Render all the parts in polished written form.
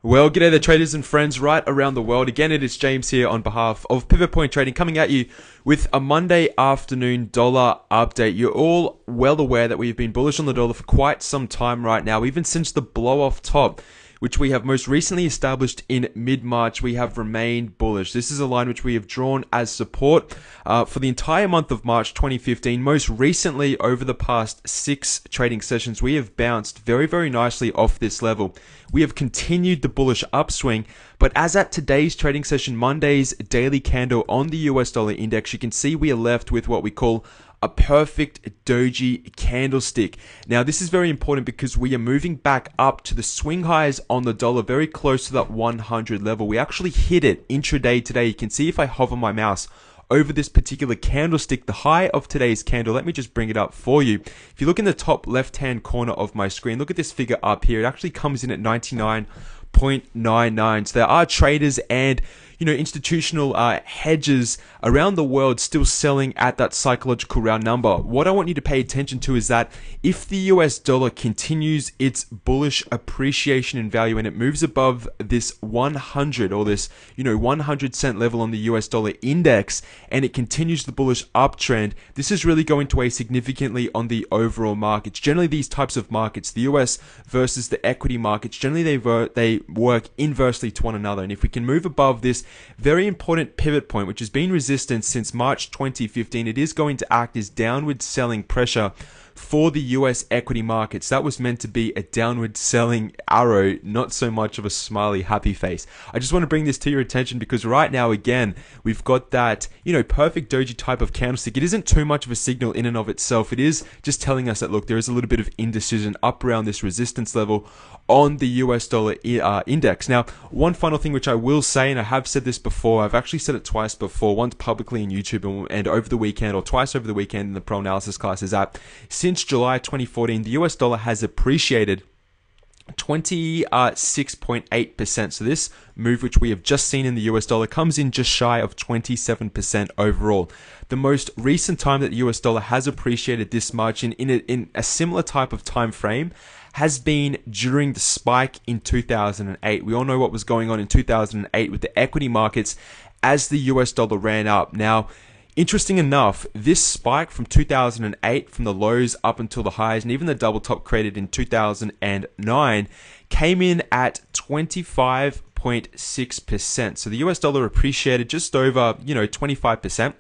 Well, g'day there traders and friends right around the world. Again, it is James here on behalf of Pivot Point Trading coming at you with a Monday afternoon dollar update. You're all well aware that we've been bullish on the dollar for quite some time right now, even since the blow off top, which we have most recently established in mid-March. We have remained bullish. This is a line which we have drawn as support for the entire month of March 2015. Most recently, over the past 6 trading sessions, we have bounced very, very nicely off this level. We have continued the bullish upswing, but as at today's trading session, Monday's daily candle on the US dollar index, you can see we are left with what we call a perfect doji candlestick. Now, this is very important because we are moving back up to the swing highs on the dollar, very close to that 100 level. We actually hit it intraday today. You can see if I hover my mouse over this particular candlestick, the high of today's candle. Let me just bring it up for you. If you look in the top left-hand corner of my screen, look at this figure up here. It actually comes in at 99.99. So there are traders and institutional hedges around the world still selling at that psychological round number. What I want you to pay attention to is that if the US dollar continues its bullish appreciation in value and it moves above this 100 or this 100-cent level on the US dollar index and it continues the bullish uptrend, this is really going to weigh significantly on the overall markets. Generally, these types of markets, the US versus the equity markets, generally they work inversely to one another. And if we can move above this very important pivot point, which has been resistance since March 2015, it is going to act as downward selling pressure for the US equity markets. That was meant to be a downward selling arrow, not so much of a smiley happy face. I just want to bring this to your attention because right now, again, we've got that perfect doji type of candlestick. It isn't too much of a signal in and of itself. It is just telling us that, look, there is a little bit of indecision up around this resistance level on the US dollar index. Now, one final thing which I will say, and I have said this before, I've actually said it twice before, once publicly on YouTube and over the weekend, or twice over the weekend in the pro analysis class, is that since July 2014, the US dollar has appreciated 26.8%. So this move, which we have just seen in the US dollar, comes in just shy of 27% overall. The most recent time that the US dollar has appreciated this much in a similar type of time frame has been during the spike in 2008. We all know what was going on in 2008 with the equity markets as the US dollar ran up. Now, interesting enough, this spike from 2008, from the lows up until the highs, and even the double top created in 2009, came in at 25.6%. So the US dollar appreciated just over, 25%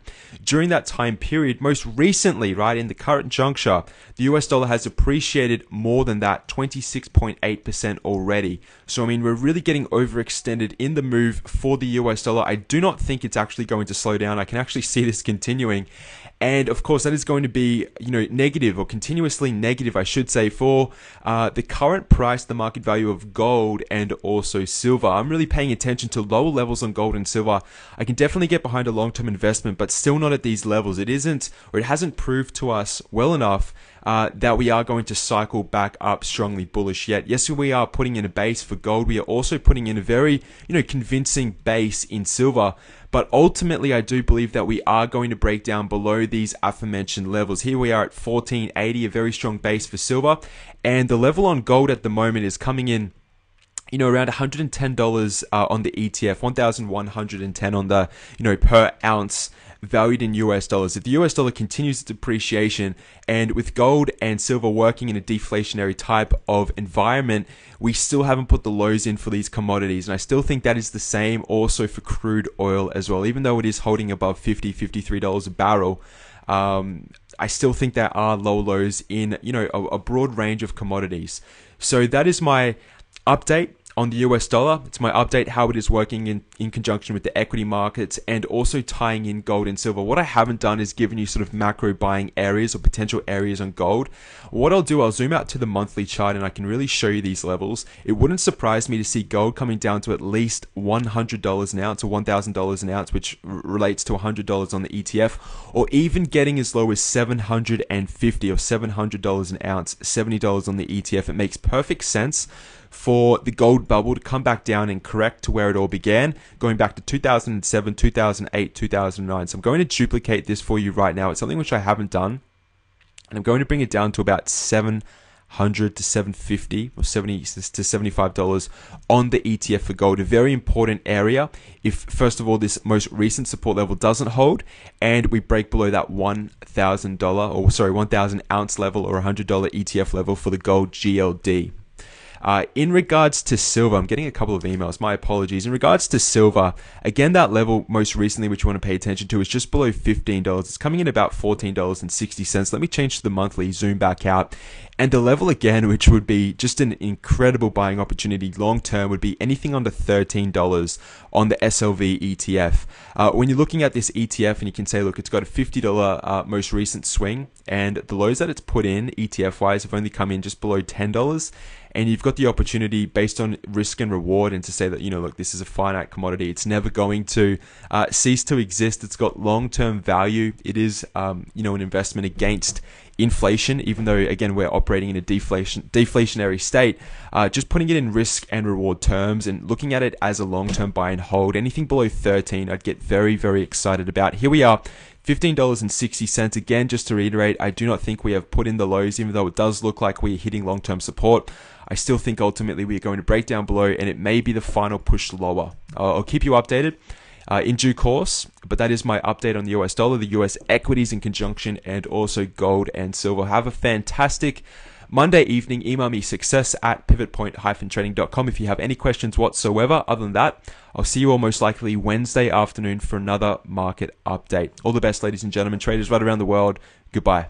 during that time period. Most recently, right, in the current juncture, the US dollar has appreciated more than that, 26.8% already. So, I mean, we're really getting overextended in the move for the US dollar. I do not think it's actually going to slow down. I can actually see this continuing. And of course, that is going to be, negative, or continuously negative, I should say, for the current price, the market value of gold and also silver. I'm really paying attention to lower levels on gold and silver. I can definitely get behind a long-term investment, but still not at these levels. It isn't, or it hasn't proved to us well enough that we are going to cycle back up strongly bullish yet. Yes, we are putting in a base for gold. We are also putting in a very, convincing base in silver. But ultimately, I do believe that we are going to break down below these aforementioned levels. Here we are at 1480, a very strong base for silver. And the level on gold at the moment is coming in, around $110 on the ETF, 1,110 on the, per ounce valued in US dollars. If the US dollar continues its depreciation, and with gold and silver working in a deflationary type of environment, we still haven't put the lows in for these commodities. And I still think that is the same also for crude oil as well. Even though it is holding above $53 a barrel, I still think there are low lows in, a broad range of commodities. So that is my update on the US dollar. It's my update how it is working in conjunction with the equity markets and also tying in gold and silver. What I haven't done is given you sort of macro buying areas or potential areas on gold. What I'll do, I'll zoom out to the monthly chart and I can really show you these levels. It wouldn't surprise me to see gold coming down to at least $100 an ounce or $1,000 an ounce, which relates to $100 on the ETF, or even getting as low as $750 or $700 an ounce, $70 on the ETF. It makes perfect sense for the gold bubble to come back down and correct to where it all began, going back to 2007, 2008, 2009. So I'm going to duplicate this for you right now. It's something which I haven't done, and I'm going to bring it down to about $700 $700 to $750 or $70 to $75 on the ETF for gold. A very important area if, first of all, this most recent support level doesn't hold and we break below that $1,000 ounce level or $100 ETF level for the gold GLD. In regards to silver, I'm getting a couple of emails, my apologies. In regards to silver, again, that level most recently, which you want to pay attention to, is just below $15. It's coming in about $14.60. Let me change to the monthly, zoom back out. And the level again, which would be just an incredible buying opportunity long term, would be anything under $13 on the SLV ETF. When you're looking at this ETF and you can say, look, it's got a $50 most recent swing, and the lows that it's put in ETF wise have only come in just below $10. And you've got the opportunity based on risk and reward and to say that, look, this is a finite commodity. It's never going to cease to exist. It's got long-term value. It is, an investment against inflation, even though, again, we're operating in a deflationary state. Just putting it in risk and reward terms and looking at it as a long-term buy and hold. Anything below 13, I'd get very, very excited about. Here we are. $15.60. Again, just to reiterate, I do not think we have put in the lows, even though it does look like we're hitting long-term support. I still think ultimately we're going to break down below and it may be the final push lower. I'll keep you updated in due course, but that is my update on the US dollar, the US equities in conjunction, and also gold and silver. Have a fantastic Monday evening. Email me success@pivotpoint-trading.com if you have any questions whatsoever. Other than that, I'll see you all most likely Wednesday afternoon for another market update. All the best, ladies and gentlemen, traders right around the world. Goodbye.